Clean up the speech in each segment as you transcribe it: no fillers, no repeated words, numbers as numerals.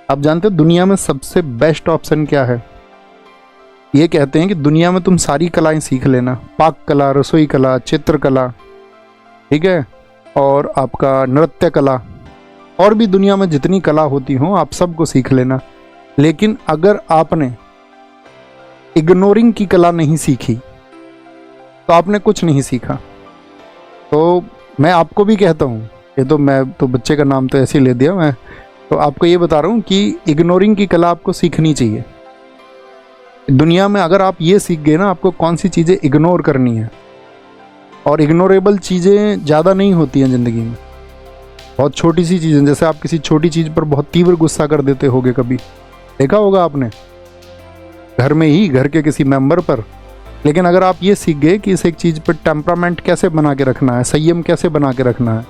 आप जानते हो दुनिया में सबसे बेस्ट ऑप्शन क्या है? ये कहते हैं कि दुनिया में तुम सारी कलाएं सीख लेना, पाक कला, रसोई कला, चित्रकला, ठीक है, और आपका नृत्य कला, और भी दुनिया में जितनी कला होती हो आप सबको सीख लेना। लेकिन अगर आपने इग्नोरिंग की कला नहीं सीखी तो आपने कुछ नहीं सीखा। तो मैं आपको भी कहता हूँ, ये तो मैं तो बच्चे का नाम तो ऐसे ही ले दिया, मैं तो आपको ये बता रहा हूँ कि इग्नोरिंग की कला आपको सीखनी चाहिए। दुनिया में अगर आप ये सीख गए ना आपको कौन सी चीज़ें इग्नोर करनी है, और इग्नोरेबल चीज़ें ज़्यादा नहीं होती हैं ज़िंदगी में, बहुत छोटी सी चीज़ें, जैसे आप किसी छोटी चीज़ पर बहुत तीव्र गुस्सा कर देते होगे, कभी देखा होगा आपने घर में ही, घर के किसी मेंबर पर। लेकिन अगर आप ये सीख गए कि इस एक चीज़ पर टेम्परामेंट कैसे बना के रखना है, संयम कैसे बना के रखना है,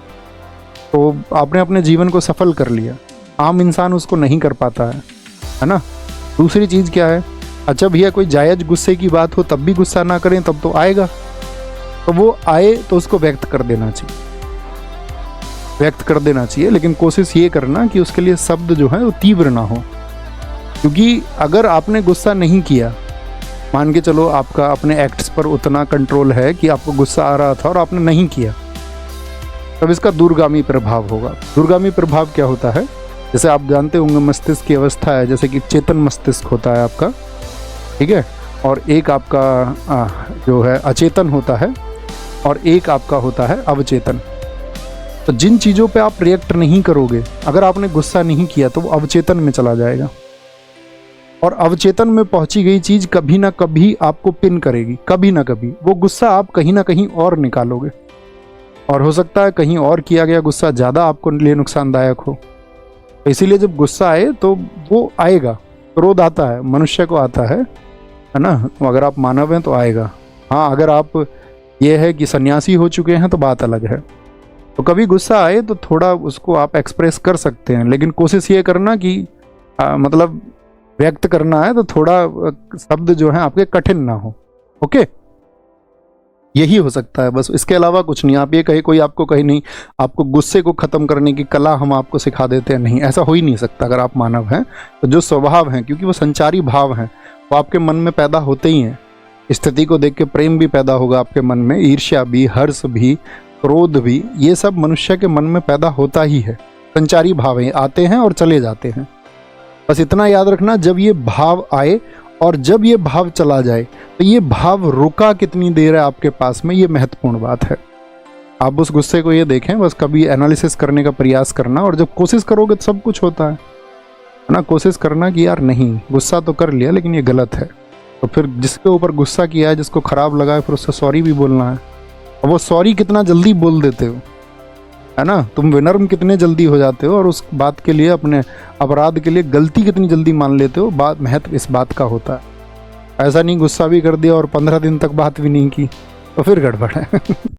तो आपने अपने जीवन को सफल कर लिया। आम इंसान उसको नहीं कर पाता है ना। दूसरी चीज़ क्या है, अच्छा भैया कोई जायज़ गुस्से की बात हो तब भी गुस्सा ना करें, तब तो आएगा, तो वो आए तो उसको व्यक्त कर देना चाहिए, व्यक्त कर देना चाहिए। लेकिन कोशिश ये करना कि उसके लिए शब्द जो है वो तीव्र ना हो, क्योंकि अगर आपने गुस्सा नहीं किया, मान के चलो आपका अपने एक्ट्स पर उतना कंट्रोल है कि आपको गुस्सा आ रहा था और आपने नहीं किया, तब इसका दूरगामी प्रभाव होगा। दूरगामी प्रभाव क्या होता है, जैसे आप जानते होंगे मस्तिष्क की अवस्था है, जैसे कि चेतन मस्तिष्क होता है आपका, ठीक है, और एक आपका जो है अचेतन होता है, और एक आपका होता है अवचेतन। तो जिन चीज़ों पे आप रिएक्ट नहीं करोगे, अगर आपने गुस्सा नहीं किया तो वो अवचेतन में चला जाएगा, और अवचेतन में पहुंची गई चीज़ कभी ना कभी आपको पिन करेगी, कभी ना कभी वो गुस्सा आप कहीं ना कहीं और निकालोगे, और हो सकता है कहीं और किया गया गुस्सा ज़्यादा आपको लिए नुकसानदायक हो। तो इसीलिए जब गुस्सा आए तो वो आएगा, क्रोध आता है, मनुष्य को आता है ना, अगर आप मानव हैं तो आएगा। हाँ, अगर आप ये है कि सन्यासी हो चुके हैं तो बात अलग है। तो कभी गुस्सा आए तो थोड़ा उसको आप एक्सप्रेस कर सकते हैं, लेकिन कोशिश ये करना कि मतलब व्यक्त करना है तो थोड़ा शब्द जो है आपके कठिन ना हो। ओके, यही हो सकता है बस, इसके अलावा कुछ नहीं। आप ये कहे, कोई आपको कहे नहीं आपको गुस्से को ख़त्म करने की कला हम आपको सिखा देते हैं, नहीं, ऐसा हो ही नहीं सकता। अगर आप मानव हैं तो जो स्वभाव हैं, क्योंकि वो संचारी भाव हैं, वो आपके मन में पैदा होते ही हैं। स्थिति को देख के प्रेम भी पैदा होगा आपके मन में, ईर्ष्या भी, हर्ष भी, क्रोध भी, ये सब मनुष्य के मन में पैदा होता ही है। संचारी भाव हैं, आते हैं और चले जाते हैं। बस इतना याद रखना, जब ये भाव आए और जब ये भाव चला जाए, तो ये भाव रुका कितनी देर है आपके पास में, ये महत्वपूर्ण बात है। आप उस गुस्से को ये देखें, बस कभी एनालिसिस करने का प्रयास करना, और जब कोशिश करोगे तो सब कुछ होता है ना। कोशिश करना कि यार नहीं, गुस्सा तो कर लिया लेकिन ये गलत है, तो फिर जिसके ऊपर गुस्सा किया है, जिसको खराब लगा है, फिर उससे सॉरी भी बोलना है। और वो सॉरी कितना जल्दी बोल देते हो, है ना, तुम विनम्र कितने जल्दी हो जाते हो, और उस बात के लिए, अपने अपराध के लिए गलती कितनी जल्दी मान लेते हो। बात, महत्व इस बात का होता है। ऐसा नहीं गुस्सा भी कर दिया और 15 दिन तक बात भी नहीं की, तो फिर गड़बड़ है।